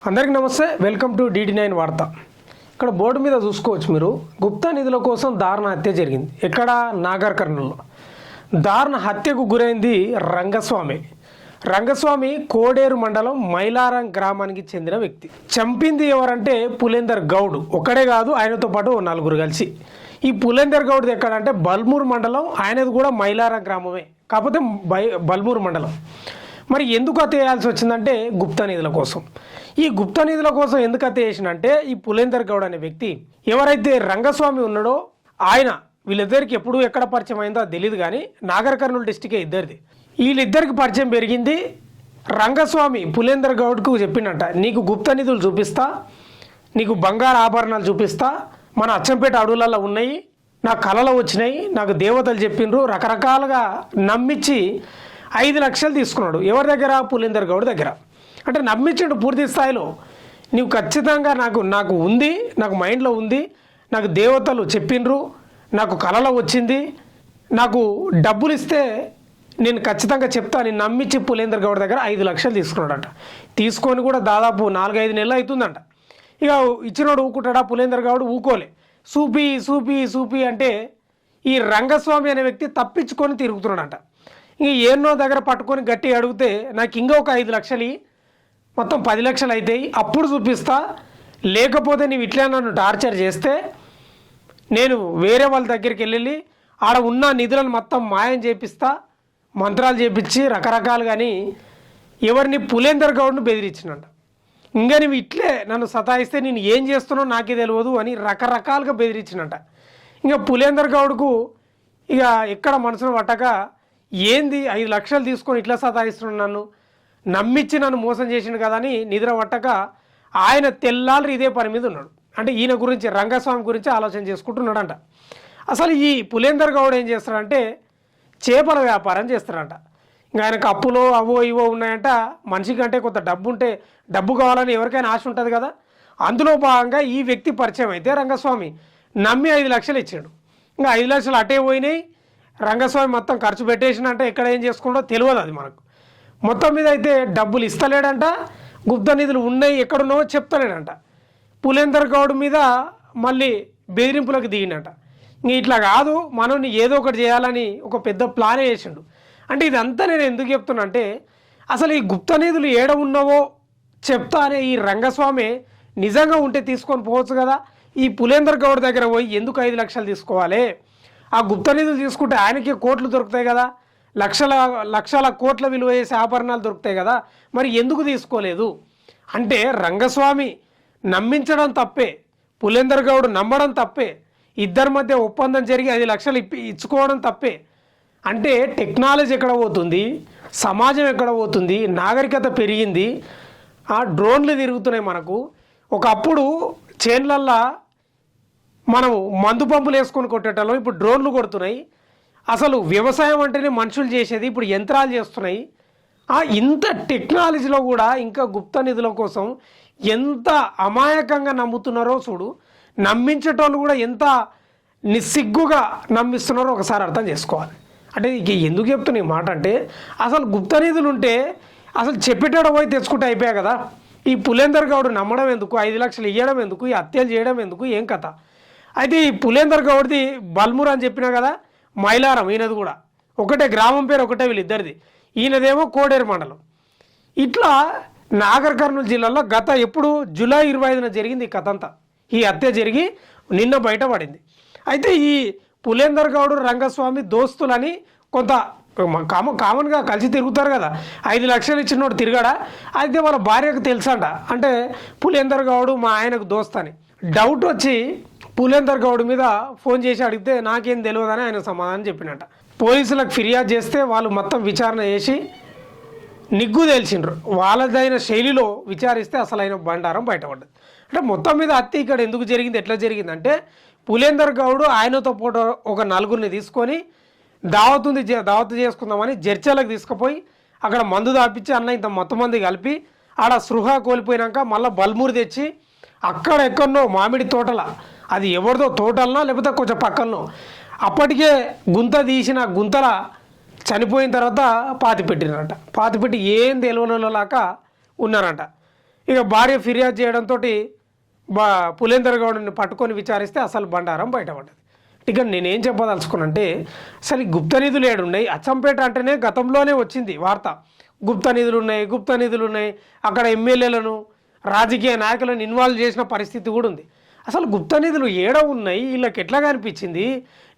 అందరికీ నమస్తే, welcome to DD9 వార్త. ఇక్కడ బోర్డు మీద చూసుకోవచ్చు మీరు, గుప్తా నిధుల కోసం దారుణ హత్య జరిగింది. ఎక్కడ? నాగర్ కర్నూలులో దారుణ హత్యకు గురైంది రంగస్వామి కోడేరు మండలం మైలారం గ్రామానికి చెందిన వ్యక్తి. చంపింది ఎవరంటే పులేందర్ గౌడ్. ఒక్కడే కాదు, ఆయనతో పాటు నలుగురు కలిసి. ఈ పులేందర్ గౌడ్ది ఎక్కడంటే బల్మూరు మండలం, ఆయనది కూడా మైలారం గ్రామమే, కాకపోతే బల్మూరు మండలం. మరి ఎందుకు హత్య చేయాల్సి వచ్చిందంటే గుప్తా నిధుల కోసం. ఈ గుప్తా నిధుల కోసం ఎందుకు హత్య చేసినంటే ఈ పులేందర్ గౌడ్ అనే వ్యక్తి ఎవరైతే రంగస్వామి ఉన్నాడో ఆయన, వీళ్ళిద్దరికి ఎప్పుడు ఎక్కడ పరిచయం అయిందో అది తెలియదు, కానీ నాగర్ కర్నూలు డిస్టికే ఇద్దరిది. వీళ్ళిద్దరికి పరిచయం పెరిగింది. రంగస్వామి పులేందర్ గౌడ్కు చెప్పిండంట, నీకు గుప్తా నిధులు చూపిస్తా, నీకు బంగారు ఆభరణాలు చూపిస్తా, మన అచ్చంపేట అడవులలో ఉన్నాయి, నా కళలో వచ్చినాయి, నాకు దేవతలు చెప్పిండ్రు, రకరకాలుగా నమ్మించి 5 లక్షలు తీసుకున్నాడు. ఎవరి దగ్గర? పులేందర్ గౌడ్ దగ్గర. అంటే నమ్మించాడు పూర్తి స్థాయిలో. నీవు ఖచ్చితంగా నాకు ఉంది, నాకు మైండ్లో ఉంది, నాకు దేవతలు చెప్పిండ్రు, నాకు కళలో వచ్చింది, నాకు డబ్బులు ఇస్తే నేను ఖచ్చితంగా చెప్తా అని నమ్మించి పులేందర్ గౌడ్ దగ్గర 5 లక్షలు తీసుకున్నాడట. తీసుకొని కూడా దాదాపు 4-5 నెలలు అవుతుందంట. ఇక ఇచ్చినోడు ఊకుంటాడా? పులేందర్ గౌడ్ ఊకోలే. సూపి అంటే ఈ రంగస్వామి అనే వ్యక్తి తప్పించుకొని తిరుగుతున్నాడంట. ఇంక ఎన్నో దగ్గర పట్టుకొని గట్టి అడిగితే నాకు ఇంకొక 5 లక్షలు, మొత్తం 10 లక్షలు అవుతాయి, అప్పుడు చూపిస్తా, లేకపోతే నీవు ఇట్లా నన్ను టార్చర్ చేస్తే నేను వేరే వాళ్ళ దగ్గరికి వెళ్ళి ఆడ ఉన్న నిధులను మొత్తం మాయం చేపిస్తా, మంత్రాలు చేపించి రకరకాలుగాని ఎవరిని పులేందర్ గౌడ్ను బెదిరించినంట. ఇంకా నువ్వు ఇట్లే నన్ను సతాయిస్తే నేను ఏం చేస్తున్నావు నాకే తెలియదు అని రకరకాలుగా బెదిరించినంట. ఇంకా పులేందర్ గౌడ్కు ఇక ఎక్కడ మనసును పట్టక, ఏంది 5 లక్షలు తీసుకొని ఇట్లా సతాయిస్తున్నాను, నన్ను నమ్మించి నన్ను మోసం చేసిండు కదా అని నిద్ర పట్టక ఆయన తెల్లాలి ఇదే పని మీద ఉన్నాడు. అంటే ఈయన గురించి, రంగస్వామి గురించి ఆలోచన చేసుకుంటున్నాడంట. అసలు ఈ పులేందర్ గౌడ్ ఏం చేస్తాడంటే చేపల వ్యాపారం చేస్తాడంట. ఇంకా ఆయనకు అప్పులో అవో ఇవో ఉన్నాయంట. మనిషికి అంటే కొంత డబ్బు ఉంటే, డబ్బు కావాలని ఎవరికైనా ఆశ ఉంటుంది కదా, అందులో భాగంగా ఈ వ్యక్తి పరిచయం అయితే రంగస్వామి నమ్మి 5 లక్షలు ఇచ్చాడు. ఇంకా 5 లక్షలు అటే పోయినాయి. రంగస్వామి మొత్తం ఖర్చు పెట్టేసినంటే ఎక్కడ ఏం చేసుకుంటో తెలియదు అది మనకు. మొత్తం మీద అయితే డబ్బులు ఇస్తలేడంట, గుప్త నిధులు ఉన్నాయి ఎక్కడున్నావో చెప్తలేడంట. పులేందర్ గౌడ్ మీద మళ్ళీ బెదిరింపులకు దిగిండట. ఇంక ఇట్లా కాదు, మనం ఏదో ఒకటి చేయాలని ఒక పెద్ద ప్లానే చేసిండు. అంటే ఇదంతా నేను ఎందుకు చెప్తున్నా అంటే, అసలు ఈ గుప్త నిధులు ఏడ ఉన్నావో చెప్తా అనే ఈ రంగస్వామి నిజంగా ఉంటే తీసుకొని పోవచ్చు కదా. ఈ పులేందర్ గౌడ్ దగ్గర పోయి ఎందుకు 5 లక్షలు తీసుకోవాలి? ఆ గుప్త నిధులు తీసుకుంటే ఆయనకి కోట్లు దొరుకుతాయి కదా, లక్షల కోట్ల విలువ చేసే ఆభరణాలు దొరుకుతాయి కదా, మరి ఎందుకు తీసుకోలేదు అంటే రంగస్వామి నమ్మించడం తప్పే, పులేందర్ గౌడ్ నమ్మడం తప్పే, ఇద్దరి మధ్య ఒప్పందం జరిగి 5 లక్షలు ఇచ్చుకోవడం తప్పే. అంటే టెక్నాలజీ ఎక్కడ పోతుంది, సమాజం ఎక్కడ పోతుంది, నాగరికత పెరిగింది, ఆ డ్రోన్లు తిరుగుతున్నాయి మనకు. ఒకప్పుడు చేన్లల్లో మనము మందు పంపులు వేసుకొని కొట్టేటలో ఇప్పుడు డ్రోన్లు కొడుతున్నాయి. అసలు వ్యవసాయం అంటేనే మనుషులు చేసేది, ఇప్పుడు యంత్రాలు చేస్తున్నాయి. ఇంత టెక్నాలజీలో కూడా ఇంకా గుప్త నిధుల కోసం ఎంత అమాయకంగా నమ్ముతున్నారో చూడు. నమ్మించేటోళ్ళు కూడా ఎంత నిస్సిగ్గుగా నమ్మిస్తున్నారో ఒకసారి అర్థం చేసుకోవాలి. అంటే ఎందుకు చెప్తున్నా ఈ మాట అంటే, అసలు గుప్త నిధులు ఉంటే అసలు చెప్పేటాడు పోయి తెచ్చుకుంటే అయిపోయా కదా. ఈ పులేందర్ గౌడ్ నమ్మడం ఎందుకు, 5 లక్షలు ఇవ్వడం ఎందుకు, ఈ హత్యలు చేయడం ఎందుకు, ఏం కథ? అయితే ఈ పులేందర్ గౌడ్ది బల్మూర్ అని చెప్పినా కదా, మైలారం ఈయనది కూడా ఒకటే, గ్రామం పేరు ఒకటే వీళ్ళిద్దరిది. ఈయనదేమో కోడేరు మండలం. ఇట్లా నాగర్ కర్నూలు జిల్లాలో ఎప్పుడు జూలై 25న జరిగింది ఈ కథ అంతా. ఈ హత్య జరిగి నిన్న బయటపడింది. అయితే ఈ పులేందర్ గౌడ్ రంగస్వామి దోస్తులని కొంత కామన్గా కలిసి తిరుగుతారు కదా, 5 లక్షలు ఇచ్చినోడు తిరగడా? అయితే వాళ్ళ భార్యకు తెలుసంట. అంటే పులేందర్ గౌడ్ మా ఆయనకు దోస్త్ అని డౌట్ వచ్చి పులేందర్ గౌడ్ మీద ఫోన్ చేసి అడిగితే నాకేం తెలియదని ఆయన సమాధానం చెప్పినట్ట. పోలీసులకు ఫిర్యాదు చేస్తే వాళ్ళు మొత్తం విచారణ చేసి నిగ్గు తెలిసిండ్రు. వాళ్ళదైన శైలిలో విచారిస్తే అసలైన బండారం బయటపడ్డది. అంటే మొత్తం మీద హత్య ఇక్కడ ఎందుకు జరిగింది, ఎట్లా జరిగిందంటే, పులేందర్ గౌడ్ ఆయనతో పాటు ఒక నలుగురిని తీసుకొని దావతు చేసుకుందామని జడ్చలకు తీసుకుపోయి అక్కడ మందు దాపించి అన్న ఇంత మొత్తం మంది కలిపి ఆడ సృహ కోల్పోయినాక మళ్ళీ బల్మూరు తెచ్చి అక్కడ ఎక్కడనో మామిడి తోటల, అది ఎవరిదో తోటలనో లేకపోతే కొంచెం పక్కనో, అప్పటికే గుంత తీసిన గుంతల చనిపోయిన తర్వాత పాతి పెట్టినారట. పాతి పెట్టి ఏం తెలియనలాక ఉన్నారంట. ఇక భార్య ఫిర్యాదు చేయడంతో పులేందర్ గౌడ్ని పట్టుకొని విచారిస్తే అసలు బండారం బయటపడ్డది. ఇక నేనేం చెప్పదలుచుకున్నంటే అసలు ఈ గుప్త నిధులు ఏడున్నాయి? అచ్చంపేట అంటేనే గతంలోనే వచ్చింది వార్త, గుప్త నిధులు ఉన్నాయి, గుప్త నిధులు ఉన్నాయి. అక్కడ ఎమ్మెల్యేలను రాజకీయ నాయకులను ఇన్వాల్వ్ చేసిన పరిస్థితి కూడా ఉంది. అసలు గుప్త నిధులు ఏడ ఉన్నాయి? వీళ్ళకి ఎట్లా కనిపించింది?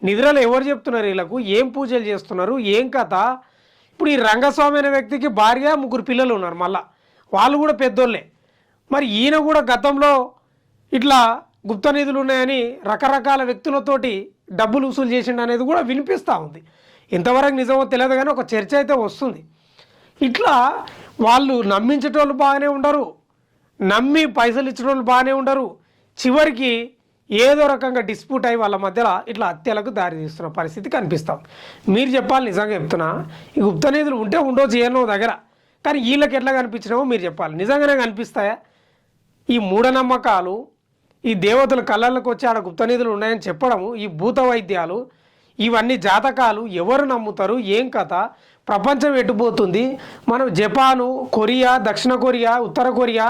నిద్రలు ఎవరు చెప్తున్నారు వీళ్ళకు? ఏం పూజలు చేస్తున్నారు? ఏం కథ? ఇప్పుడు ఈ రంగస్వామి అనే వ్యక్తికి భార్య, 3 పిల్లలు ఉన్నారు, మళ్ళా వాళ్ళు కూడా పెద్దోళ్ళే. మరి ఈయన కూడా గతంలో ఇట్లా గుప్త నిధులు ఉన్నాయని రకరకాల వ్యక్తులతోటి డబ్బులు వసూలు చేసిండు అనేది కూడా వినిపిస్తూ ఉంది. ఇంతవరకు నిజమో తెలియదు కానీ ఒక చర్చ అయితే వస్తుంది. ఇట్లా వాళ్ళు నమ్మించేటోళ్ళు బాగానే ఉండరు, నమ్మి పైసలు ఇచ్చేటోళ్ళు బాగానే ఉండరు. చివరికి ఏదో రకంగా డిస్ప్యూట్ అయ్యి వాళ్ళ మధ్యలో ఇట్లా హత్యలకు దారి తీస్తున్న పరిస్థితి కనిపిస్తాం. మీరు చెప్పాలి, నిజంగా చెప్తున్నా, ఈ గుప్త నిధులు ఉంటే ఉండొచ్చు ఏనో దగ్గర, కానీ వీళ్ళకి ఎట్లా కనిపించినామో మీరు చెప్పాలి. నిజంగానే కనిపిస్తాయా? ఈ మూఢనమ్మకాలు, ఈ దేవతల కళ్ళకు వచ్చి ఆడ గుప్త నిధులు ఉన్నాయని చెప్పడము, ఈ భూత వైద్యాలు, ఇవన్నీ జాతకాలు ఎవరు నమ్ముతారు? ఏం కథ? ప్రపంచం ఎటుపోతుంది? మనం జపాను, కొరియా, దక్షిణ కొరియా, ఉత్తర కొరియా,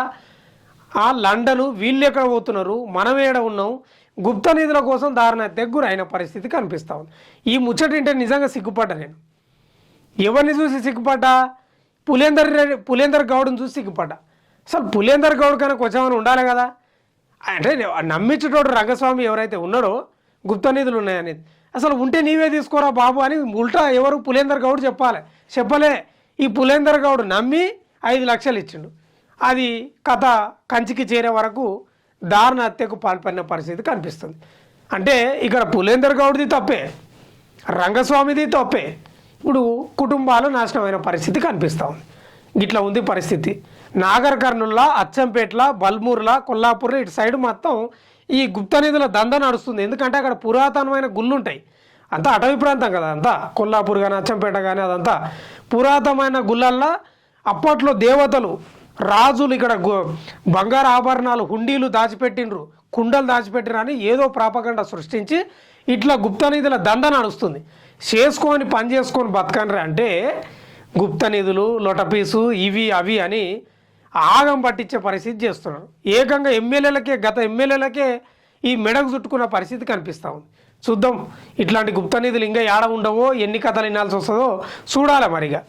లండను, వీళ్ళు ఎక్కడ పోతున్నారు? మనం ఏడ ఉన్నాం? గుప్త నిధుల కోసం దారుణ దగ్గర అయిన పరిస్థితి కనిపిస్తూ ఉంది. ఈ ముచ్చటింటే నిజంగా సిగ్గుపడ్డా నేను. ఎవరిని చూసి సిగ్గుపడ్డా? పులేందర్ గౌడ్ని చూసి సిగ్గుపడ్డా. అసలు పులేందర్ గౌడ్ కన్నా కొంచెం ఉండాలి కదా. అంటే నమ్మించేటోడు రంగస్వామి ఎవరైతే ఉన్నాడో గుప్త నిధులు ఉన్నాయనేది, అసలు ఉంటే నీవే తీసుకోరా బాబు అని ఉల్టా ఎవరు పులేందర్ గౌడ్ చెప్పలే. ఈ పులేందర్ గౌడ్ నమ్మి 5 లక్షలు ఇచ్చిండు. అది కథ కంచికి చేరే వరకు దారుణ హత్యకు పాల్పడిన పరిస్థితి కనిపిస్తుంది. అంటే ఇక్కడ పులేందర్ గౌడ్ది తప్పే, రంగస్వామిది తప్పే. ఇప్పుడు కుటుంబాలు నాశనమైన పరిస్థితి కనిపిస్తూ ఉంది. ఇట్లా ఉంది పరిస్థితి. నాగర్ కర్నూల్లో, అచ్చంపేటల, బల్మూర్ల, కొల్లాపూర్లో ఇటు సైడ్ మొత్తం ఈ గుప్త నిధుల దంద నడుస్తుంది. ఎందుకంటే అక్కడ పురాతనమైన గుళ్ళు ఉంటాయి. అంతా అటవీ ప్రాంతం కదా, అంతా కొల్లాపూర్ కానీ అచ్చంపేట కానీ అదంతా పురాతనమైన గుళ్ళల్లో అప్పట్లో దేవతలు, రాజులు ఇక్కడ బంగారు ఆభరణాలు, హుండీలు దాచిపెట్టిండ్రు, కుండలు దాచిపెట్టిరు అని ఏదో ప్రాపగండ సృష్టించి ఇట్లా గుప్త నిధుల దంద నడుస్తుంది. చేసుకొని పని చేసుకొని బతకండ్రి అంటే గుప్త నిధులు, లొటపీసు, ఇవి అవి అని ఆగం పట్టించే పరిస్థితి చేస్తున్నారు. ఏకంగా గత ఎమ్మెల్యేలకే ఈ మెడకు చుట్టుకున్న పరిస్థితి కనిపిస్తూ ఉంది. చూద్దాం, ఇట్లాంటి గుప్త నిధులు ఇంకా ఏడ ఉండవో, ఎన్ని కథలు వినాల్సి వస్తుందో చూడాలి మరిగా.